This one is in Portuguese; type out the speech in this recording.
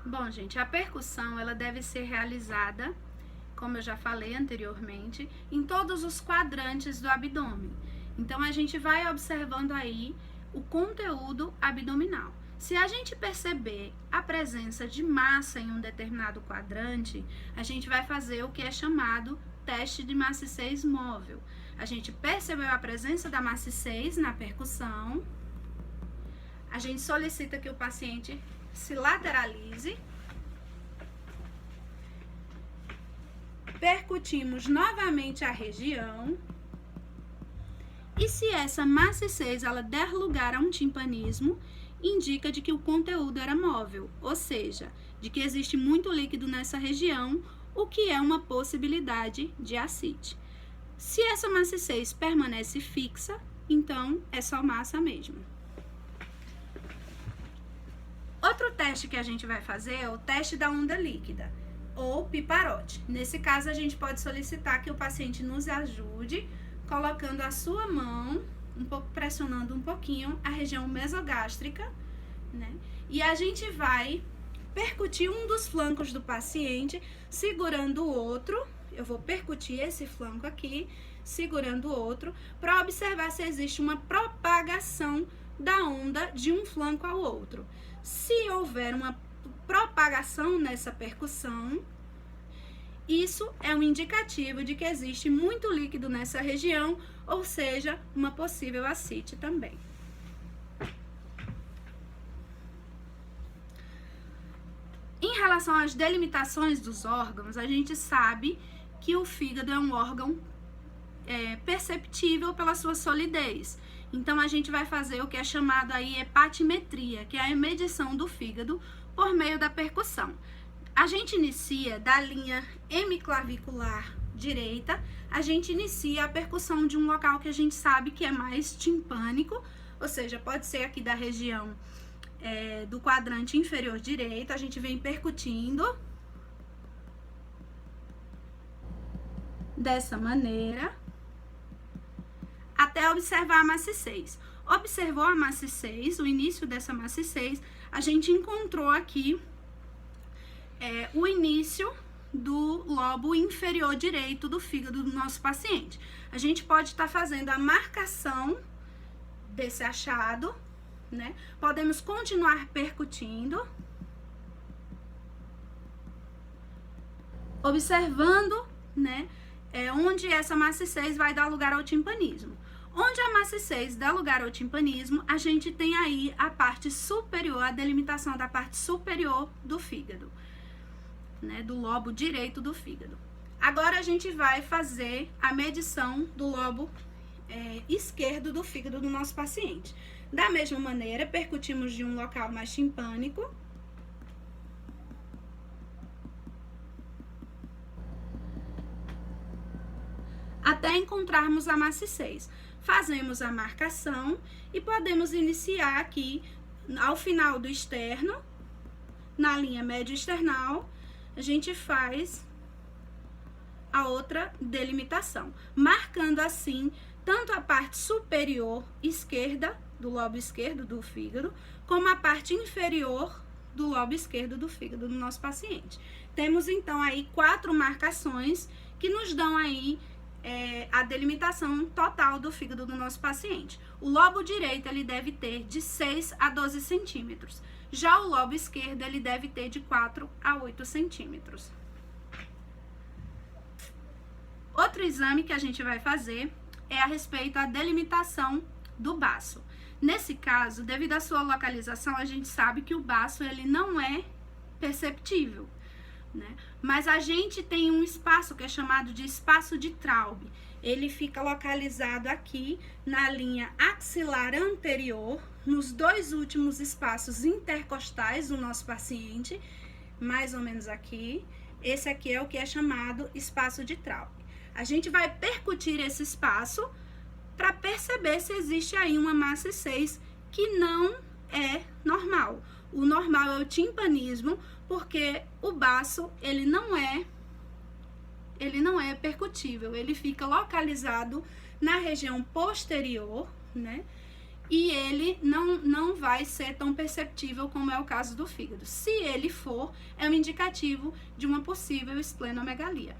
Bom, gente, a percussão ela deve ser realizada, como eu já falei anteriormente, em todos os quadrantes do abdômen. Então a gente vai observando aí o conteúdo abdominal. Se a gente perceber a presença de massa em um determinado quadrante, a gente vai fazer o que é chamado teste de maciez móvel. A gente percebeu a presença da maciez na percussão, a gente solicita que o paciente se lateralize, percutimos novamente a região, e se essa maciez ela der lugar a um timpanismo, indica de que o conteúdo era móvel, ou seja, de que existe muito líquido nessa região, o que é uma possibilidade de ascite. Se essa maciez permanece fixa, então é só massa mesmo. Outro teste que a gente vai fazer é o teste da onda líquida, ou piparote. Nesse caso, a gente pode solicitar que o paciente nos ajude colocando a sua mão, pressionando um pouquinho a região mesogástrica, né? E a gente vai percutir um dos flancos do paciente, segurando o outro. Eu vou percutir esse flanco aqui, segurando o outro, para observar se existe uma propagação da onda de um flanco ao outro. Se houver uma propagação nessa percussão, isso é um indicativo de que existe muito líquido nessa região, ou seja, uma possível ascite também. Em relação às delimitações dos órgãos, a gente sabe que o fígado é um órgão perceptível pela sua solidez. Então, a gente vai fazer o que é chamado aí hepatimetria, que é a medição do fígado por meio da percussão. A gente inicia da linha hemiclavicular direita, a gente inicia a percussão de um local que a gente sabe que é mais timpânico, ou seja, pode ser aqui da região do quadrante inferior direito, a gente vem percutindo dessa maneira, até observar a maciez. Observou a maciez, o início dessa maciez, a gente encontrou aqui o início do lobo inferior direito do fígado do nosso paciente. A gente pode estar fazendo a marcação desse achado, né? Podemos continuar percutindo, observando, né, onde essa maciez vai dar lugar ao timpanismo. Onde a maciez dá lugar ao timpanismo, a gente tem aí a parte superior, a delimitação da parte superior do fígado, né, do lobo direito do fígado. Agora a gente vai fazer a medição do lobo esquerdo do fígado do nosso paciente. Da mesma maneira, percutimos de um local mais timpânico, até encontrarmos a maciez. Fazemos a marcação e podemos iniciar aqui ao final do externo, na linha médio-external, a gente faz a outra delimitação, marcando assim tanto a parte superior esquerda do lobo esquerdo do fígado, como a parte inferior do lobo esquerdo do fígado do nosso paciente. Temos então aí 4 marcações que nos dão aí a delimitação total do fígado do nosso paciente. O lobo direito ele deve ter de 6 a 12 centímetros. Já o lobo esquerdo ele deve ter de 4 a 8 centímetros. Outro exame que a gente vai fazer é a respeito à delimitação do baço. Nesse caso, devido à sua localização, a gente sabe que o baço ele não é perceptível, né? Mas a gente tem um espaço que é chamado de espaço de Traub. Ele fica localizado aqui na linha axilar anterior, nos 2 últimos espaços intercostais do nosso paciente, mais ou menos aqui. Esse aqui é o que é chamado espaço de Traub. A gente vai percutir esse espaço para perceber se existe aí uma maciez que não é normal. O normal é o timpanismo, porque o baço ele não é percutível, ele fica localizado na região posterior, né? e ele não vai ser tão perceptível como é o caso do fígado. Se ele for, é um indicativo de uma possível esplenomegalia.